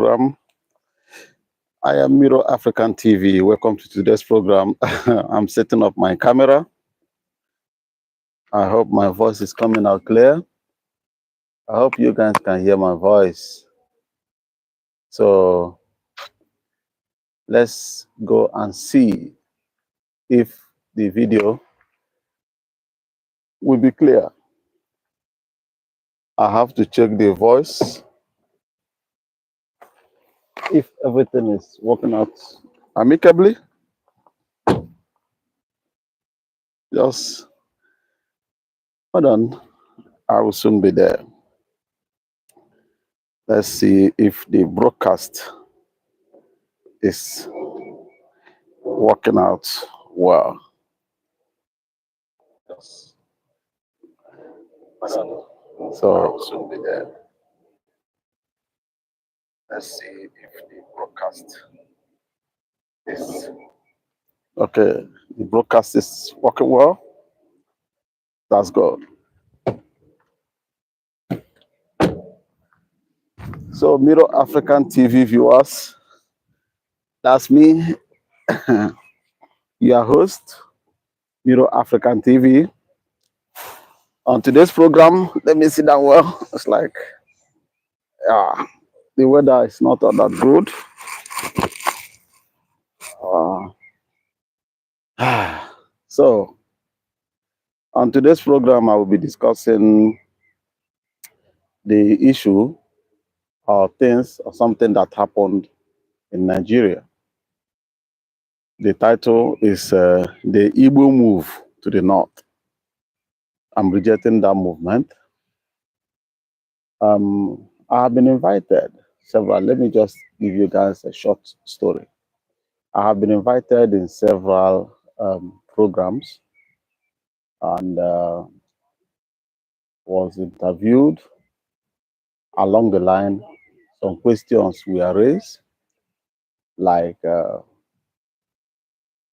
program. I am Miro African TV. Welcome to today's program. I'm setting up my camera. I hope my voice is coming out clear. I hope you guys can hear my voice. So let's go and see if the video will be clear. I have to check the voice. If everything is working out amicably, just hold on. I will soon be there. Let's see if the broadcast is working out well. Yes. So I will soon be there. Let's see if the broadcast is okay. The broadcast is working well. That's good. So, Miro African TV viewers, that's me, your host, Miro African TV. On today's program, let me sit down well. It's like, the weather is not all that good. So, on today's program, I will be discussing the issue or things or something that happened in Nigeria. The title is the Igbo move to the north. I'm rejecting that movement. I have been invited several. Let me just give you guys a short story. I have been invited in several programs and was interviewed. Along the line, some questions were raised, like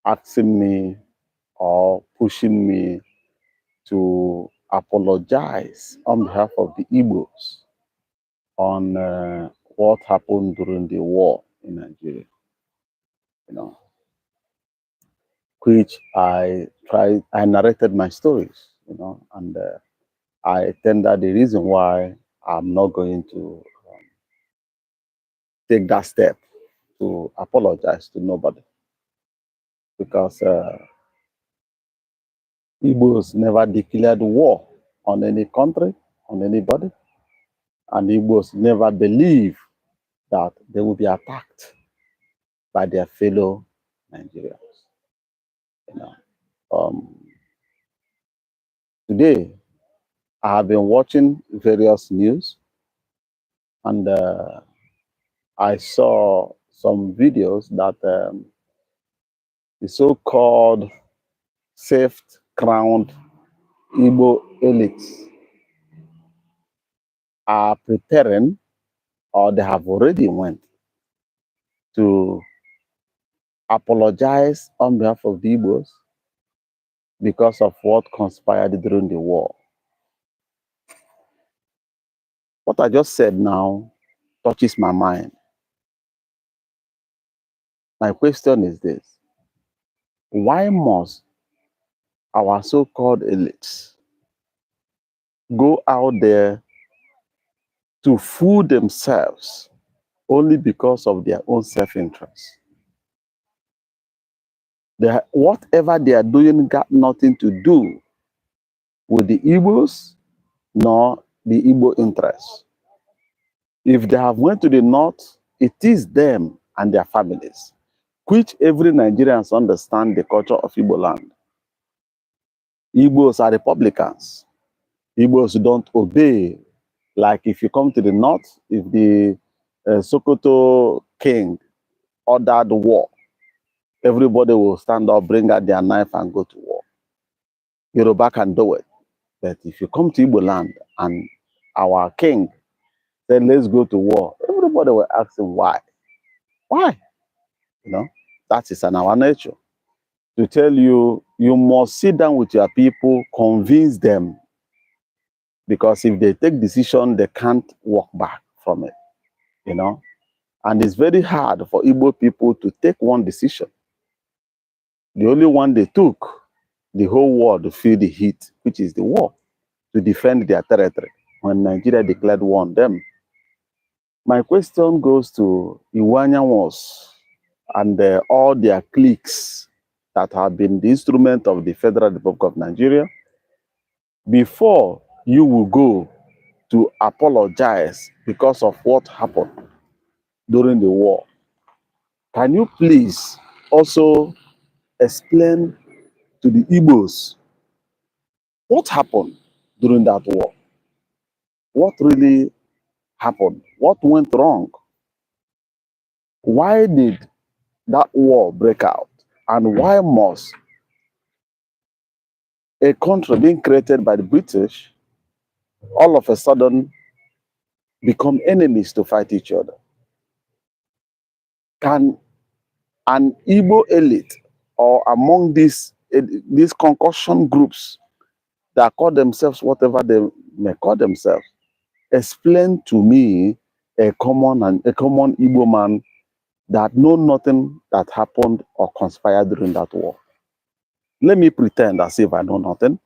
asking me or pushing me to apologize on behalf of the Igbos on what happened during the war in Nigeria. Which I narrated my stories, and I tendered the reason why I'm not going to take that step to apologize to nobody, because Igbos never declared war on any country, on anybody, and Igbos never believe that they will be attacked by their fellow Nigerians. Today, I have been watching various news, and I saw some videos that the so-called safe-crowned Igbo elites are preparing, or they have already went to apologize on behalf of the Igbos because of what conspired during the war. What I just said now touches my mind. My question is this: why must our so-called elites go out there to fool themselves only because of their own self-interest? Whatever they are doing got nothing to do with the Igbos nor the Igbo interests. If they have went to the north, it is them and their families, which every Nigerians understand the culture of Igbo land. Igbos are Republicans. Igbos don't obey. Like if you come to the north, if the Sokoto king ordered war, everybody will stand up, bring out their knife and go to war. Yoruba can do it. But if you come to Igbo land and our king said, let's go to war, everybody will ask him why. Why? That is in our nature. To tell you, you must sit down with your people, convince them. Because if they take decision, they can't walk back from it, And it's very hard for Igbo people to take one decision. The only one they took, the whole world to feel the heat, which is the war, to defend their territory when Nigeria declared war on them. My question goes to Iwanyawos and all their cliques that have been the instrument of the Federal Republic of Nigeria. Before you will go to apologize because of what happened during the war, can you please also explain to the Igbos what happened during that war? What really happened? What went wrong? Why did that war break out? And why must a country being created by the British all of a sudden become enemies to fight each other? Can an Igbo elite or among these concussion groups that call themselves whatever they may call themselves explain to me a common Igbo man that know nothing that happened or conspired during that war? Let me pretend as if I know nothing.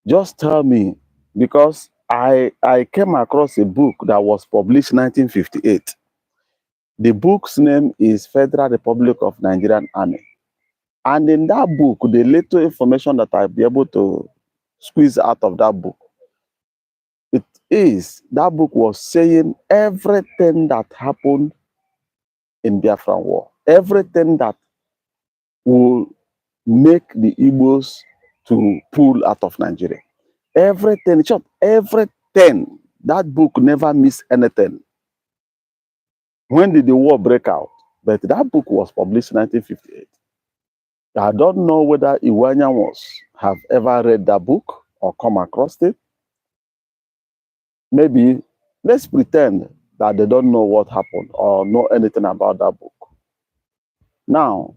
Just tell me, because I came across a book that was published in 1958. The book's name is Federal Republic of Nigerian Army. And in that book, the little information that I'll be able to squeeze out of that book, it is, that book was saying everything that happened in Biafran War, everything that will make the Igbos to pull out of Nigeria. Everything, everything. That book never missed anything. When did the war break out? But that book was published in 1958. I don't know whether Iwanyawos have ever read that book or come across it. Maybe let's pretend that they don't know what happened or know anything about that book. Now,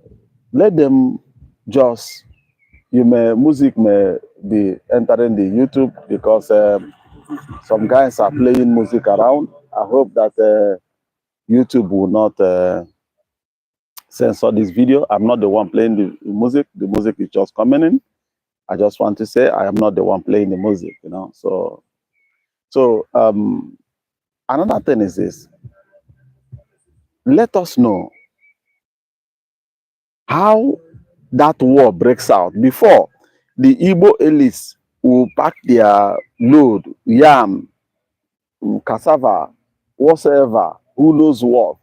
let them just, music may be entering the YouTube because some guys are playing music around. I hope that YouTube will not censor this video. I'm not the one playing the music. The music is just coming in. I just want to say I am not the one playing the music, So another thing is this. Let us know how that war breaks out before the Igbo elites will pack their load, yam, cassava, whatsoever, who knows what,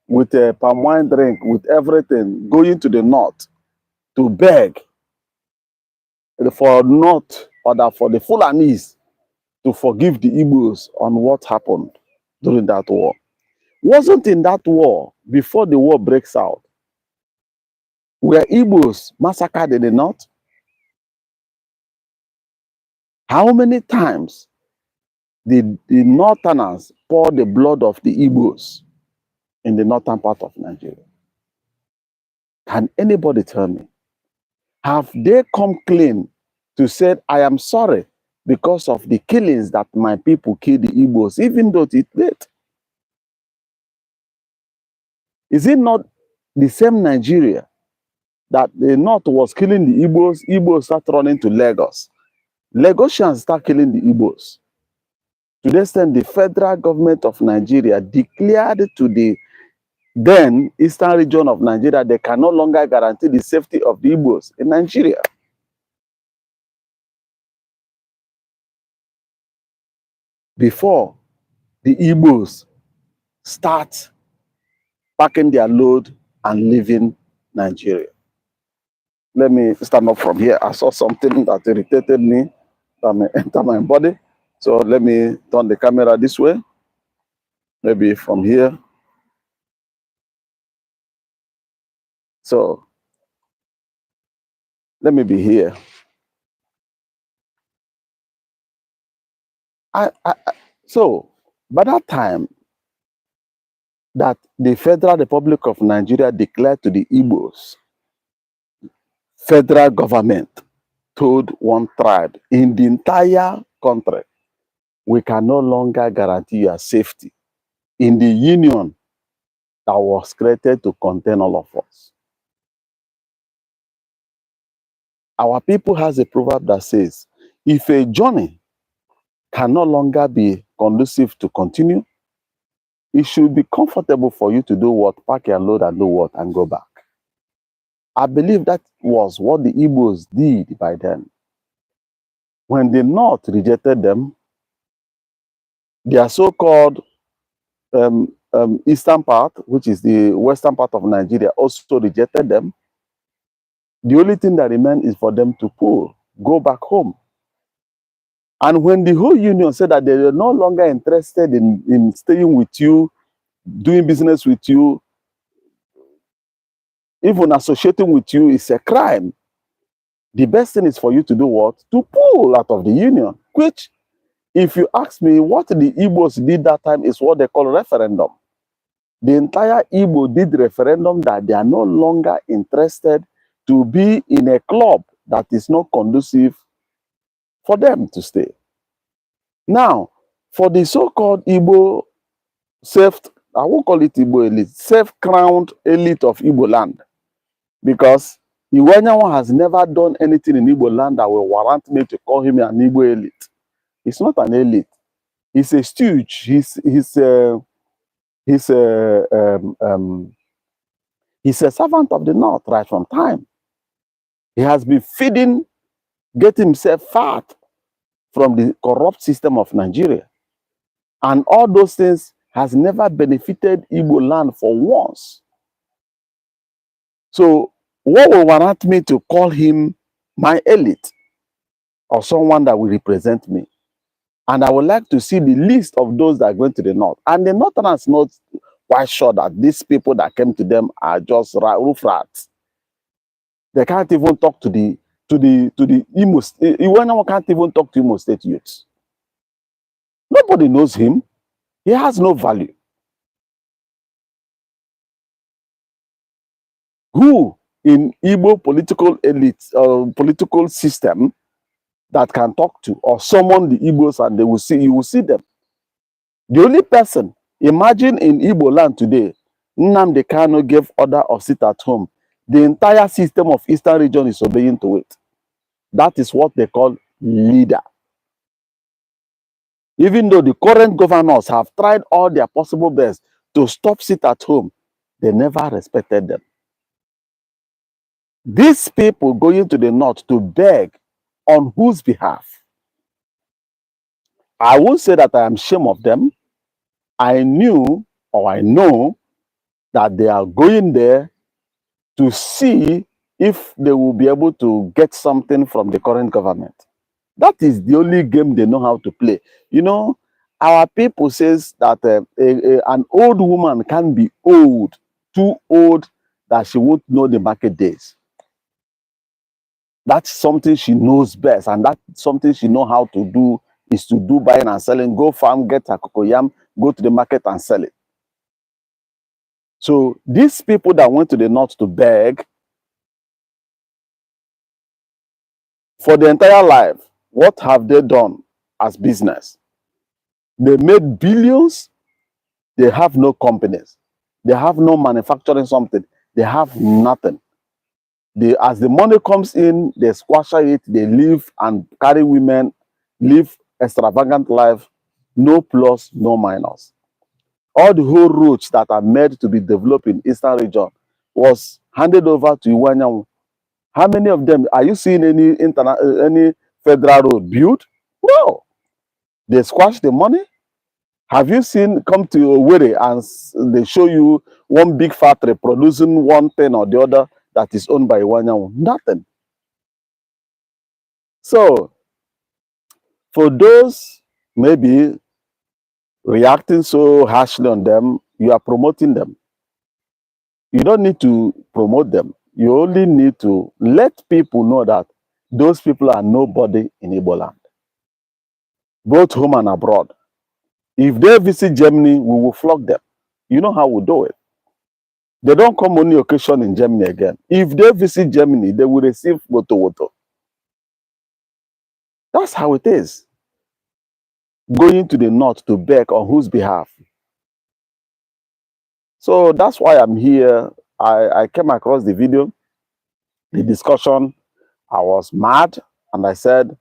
with a palm wine drink, with everything, going to the north to beg for not, or that for the Fulanis to forgive the Igbos on what happened during that war. Wasn't in that war, before the war breaks out, were Igbos massacred in the north? How many times did the northerners pour the blood of the Igbos in the northern part of Nigeria? Can anybody tell me? Have they come clean to say, I am sorry because of the killings that my people killed the Igbos, even though it's late? Is it not the same Nigeria that the North was killing the Igbos? Igbos start running to Lagos. Lagosians start killing the Igbos. To the extent the federal government of Nigeria declared to the then eastern region of Nigeria they can no longer guarantee the safety of the Igbos in Nigeria. Before the Igbos start packing their load and leaving Nigeria. Let me stand up from here. I saw something that irritated me that may enter my body. So let me turn the camera this way. Maybe from here. So let me be here. So by that time that the Federal Republic of Nigeria declared to the Igbos, federal government told one tribe in the entire country, we can no longer guarantee your safety. In the union, that was created to contain all of us. Our people has a proverb that says, if a journey can no longer be conducive to continue, it should be comfortable for you to do what? Pack your load and do what? And go back. I believe that was what the Igbos did by then. When the North rejected them, their so-called eastern part, which is the western part of Nigeria, also rejected them. The only thing that remained is for them to go back home. And when the whole union said that they were no longer interested in staying with you, doing business with you, even associating with you is a crime, the best thing is for you to do what? To pull out of the union, which, if you ask me, what the Igbos did that time is what they call referendum. The entire Igbo did referendum that they are no longer interested to be in a club that is not conducive for them to stay. Now, for the so-called Igbo I won't call it Igbo elite, self-crowned elite of Igbo land, because Iwanyawa has never done anything in Igbo land that will warrant me to call him an Igbo elite. He's not an elite. He's a stooge. He's a servant of the North right from time. He has been getting himself fat from the corrupt system of Nigeria. And all those things has never benefited Igbo land for once. So what will warrant me to call him my elite or someone that will represent me? And I would like to see the list of those that are going to the North. And the Northerners not quite sure that these people that came to them are just roof rats. They can't even talk to the Imo State. Iwanawa can't even talk to Imo State youths. Nobody knows him. He has no value. Who in Igbo political elite, political system that can talk to or summon the Igbos and you will see them. The only person, imagine in Igbo land today, Nnamdi Kanu gave order of sit at home. The entire system of Eastern region is obeying to it. That is what they call leader. Even though the current governors have tried all their possible best to stop sit at home, they never respected them. These people going to the North to beg on whose behalf? I won't say that I am ashamed of them. I knew or I know that they are going there to see if they will be able to get something from the current government. That is the only game they know how to play. You know, our people says that an old woman can be old, too old that she won't know the market days. That's something she knows best, and that's something she knows how to do is to do buying and selling. Go farm, get a cocoyam, go to the market and sell it. So these people that went to the North to beg, for the entire life, what have they done as business? They made billions. They have no companies. They have no manufacturing something. They have nothing. As the money comes in, they squash it. They live and carry women, live extravagant life, no plus, no minus. All the whole roads that are made to be developed in Eastern region was handed over to Iwanyamu. How many of them are you seeing any federal road built? No. They squash the money. Have you seen come to Owerri and they show you one big factory producing one thing or the other that is owned by Iwanyamu? Nothing. So for those maybe reacting so harshly on them, you are promoting them. You don't need to promote them. You only need to let people know that those people are nobody in Igbo land, both home and abroad. If they visit Germany, we will flog them. You know how we do it. They don't come on the occasion in Germany again. If they visit Germany, they will receive woto. That's how it is. Going to the North to beg on whose behalf? So that's why I'm here. I came across the video, the discussion. I was mad, and I said,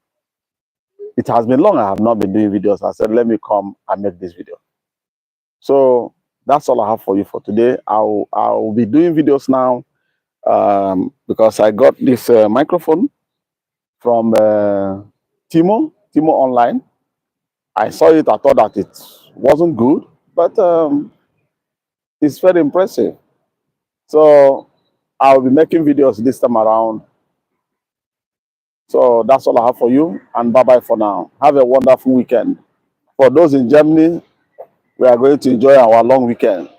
it has been long I have not been doing videos. I said, let me come and make this video. So that's all I have for you for today. I'll be doing videos now because I got this microphone from Timo Online. I saw it, I thought that it wasn't good, but it's very impressive. So I'll be making videos this time around. So that's all I have for you, and bye-bye for now. Have a wonderful weekend. For those in Germany, we are going to enjoy our long weekend.